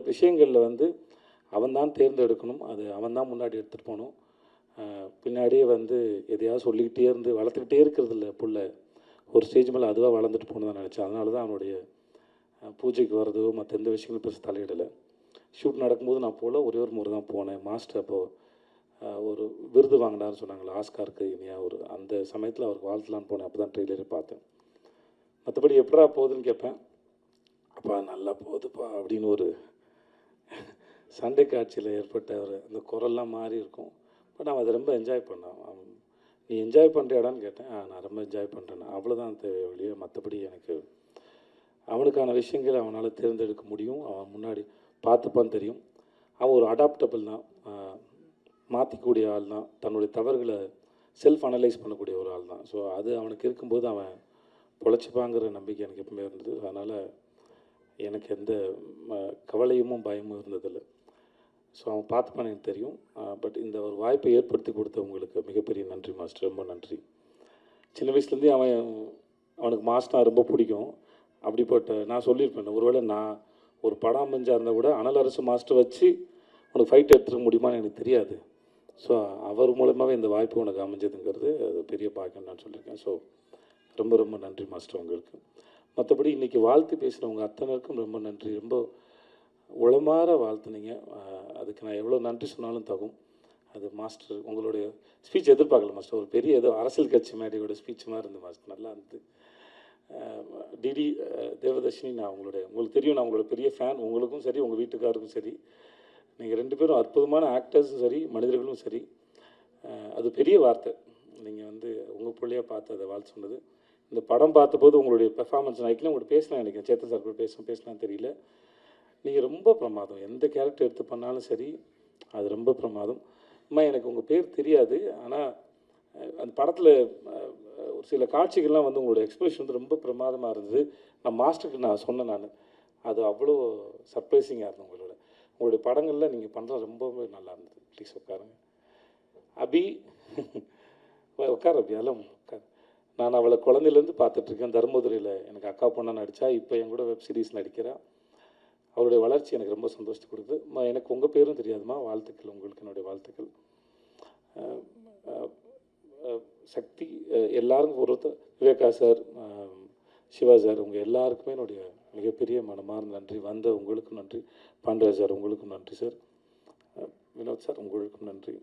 விஷயங்களில் வந்து அவன் தான் தேர்ந்தெடுக்கணும், அது அவன் தான் முன்னாடி எடுத்துகிட்டு போகணும். பின்னாடியே வந்து எதையாவது சொல்லிக்கிட்டே இருந்து வளர்த்துக்கிட்டே இருக்கிறது இல்லை புள்ள. ஒரு ஸ்டேஜ் மேலே அதுவாக வளர்ந்துட்டு போகணுன்னு தான் நினச்சேன். அதனால தான் அவனுடைய பூஜைக்கு வர்றதோ மற்ற எந்த விஷயங்களும் பெருசு தலையிடலை. ஷூட் நடக்கும்போது நான் போகல, ஒரே ஒரு முறை தான் போனேன். மாஸ்டர் அப்போது ஒரு விருது வாங்கினார்னு சொன்னாங்களே, ஆஸ்காருக்கு இனியா ஒரு அந்த சமயத்தில் அவருக்கு வாழ்த்தலான்னு போனேன். அப்போ தான் ட்ரெய்லரே பார்த்தேன். மற்றபடி எப்படா போகுதுன்னு கேட்பேன். அப்பா நல்லா போகுதுப்பா அப்படின்னு ஒரு சண்டை காட்சியில் ஏற்பட்ட ஒரு அந்த குரல்லாம் மாறி இருக்கும். பட் அவன் அதை ரொம்ப என்ஜாய் பண்ணான். நீ என்ஜாய் பண்ணுறியாடான்னு கேட்டேன். நான் ரொம்ப என்ஜாய் பண்ணுறேன். அவ்வளோதான் தேவை ஒழிய மற்றபடி எனக்கு அவனுக்கான விஷயங்களை அவனால் தேர்ந்தெடுக்க முடியும். அவன் முன்னாடி பார்த்துப்பான்னு தெரியும். அவன் ஒரு அடாப்டபிள் தான், மாற்றிக்கூடிய ஆள் தான், தன்னுடைய தவறுகளை செல்ஃப் அனலைஸ் பண்ணக்கூடிய ஒரு ஆள் தான். ஸோ அது அவனுக்கு இருக்கும்போது அவன் பொழைச்சிப்பாங்கிற நம்பிக்கை எனக்கு எப்பவுமே இருந்தது. அதனால் எனக்கு எந்த கவலையும் பயமும் இருந்ததில்லை. ஸோ அவன் பார்த்துப்பான்னு எனக்கு தெரியும். பட் இந்த ஒரு வாய்ப்பை ஏற்படுத்தி கொடுத்தவங்களுக்கு மிகப்பெரிய நன்றி மாஸ்டர், ரொம்ப நன்றி. சின்ன வயசுலேருந்தே அவனுக்கு மாஸ்டர் ரொம்ப பிடிக்கும். அப்படிப்பட்ட நான் சொல்லியிருப்பேன், ஒருவேளை நான் ஒரு படம் அமைஞ்சாக இருந்தால் கூட அனல் அரசு மாஸ்டர் வச்சு உனக்கு ஃபைட் எடுத்துக்க முடியுமான்னு எனக்கு தெரியாது. ஸோ அவர் மூலமாகவே இந்த வாய்ப்பு உனக்கு அமைஞ்சதுங்கிறது அது பெரிய பாக்கியம் நான் சொல்லியிருக்கேன். ஸோ ரொம்ப ரொம்ப நன்றி மாஸ்டர் உங்களுக்கு. மற்றபடி இன்றைக்கி வாழ்த்து பேசுகிறவங்க அத்தனைக்கும் ரொம்ப நன்றி. ரொம்ப உளமாற வாழ்த்துனீங்க. அதுக்கு நான் எவ்வளோ நன்றி சொன்னாலும் தகும். அது மாஸ்டர் உங்களுடைய ஸ்பீச் எதிர்பார்க்கல மாஸ்டர். ஒரு பெரிய ஏதோ அரசியல் கட்சி மேடையோட ஸ்பீச் மாதிரி இருந்தது மாஸ்டர். நல்லா இருந்தது. டிடி தேவதர்ஷினி, நான் உங்களுக்கு தெரியும், நான் உங்களோட பெரிய ஃபேன். உங்களுக்கும் சரி, உங்கள் வீட்டுக்காருக்கும் சரி. நீங்கள் 2 பேரும் அற்புதமான ஆக்டர்ஸும் சரி, மனிதர்களும் சரி. அது பெரிய வார்த்தை. நீங்கள் வந்து உங்கள் பிள்ளையாக பார்த்து அதை வாழ்த்து சொன்னது. இந்த படம் பார்த்தபோது உங்களுடைய பெர்ஃபார்மன்ஸ் நான் உங்கள்கிட்ட பேசலாம், நினைக்கிறேன் சேத்தன் சார் கூட பேசலாம் தெரியல. நீங்கள் ரொம்ப பிரமாதம். எந்த கேரக்டர் எடுத்து பண்ணாலும் சரி, அது ரொம்ப பிரமாதம். அம்மா எனக்கு உங்கள் பேர் தெரியாது, ஆனால் அந்த படத்தில் ஒரு சில காட்சிகள்லாம் வந்து உங்களோட எக்ஸ்பிரஷன் வந்து ரொம்ப பிரமாதமாக இருந்தது. நான் மாஸ்டருக்கு நான் சொன்னேன். அது அவ்வளோ சர்ப்ரைசிங்காக இருந்தது. உங்களுடைய படங்களில் நீங்கள் பண்ணுறது ரொம்பவே நல்லா இருந்தது. ப்ளீஸ் உட்காருங்க. அபி உட்கார அபி, அதெல்லாம் உட்கார். நான் அவளை குழந்தையிலேருந்து பார்த்துட்ருக்கேன். தர்மதுரையில் எனக்கு அக்கா பொண்ணாக நடித்தா, இப்போ என் கூட வெப் சீரிஸ் நடிக்கிறா. அவருடைய வளர்ச்சி எனக்கு ரொம்ப சந்தோஷத்தை கொடுக்குது. எனக்கு உங்கள் பேரும் தெரியாதுமா, வாழ்த்துக்கள். உங்களுக்கு என்னுடைய வாழ்த்துக்கள். சக்தி எல்லாருக்கும் ஒருத்தர், விவேகா சார், சிவா சார், உங்கள் எல்லாருக்குமே என்னுடைய மிகப்பெரிய மனமார்ந்த நன்றி. வந்த உங்களுக்கும் நன்றி. பாண்டவ சார் உங்களுக்கும் நன்றி சார். வினோத் சார் உங்களுக்கும் நன்றி.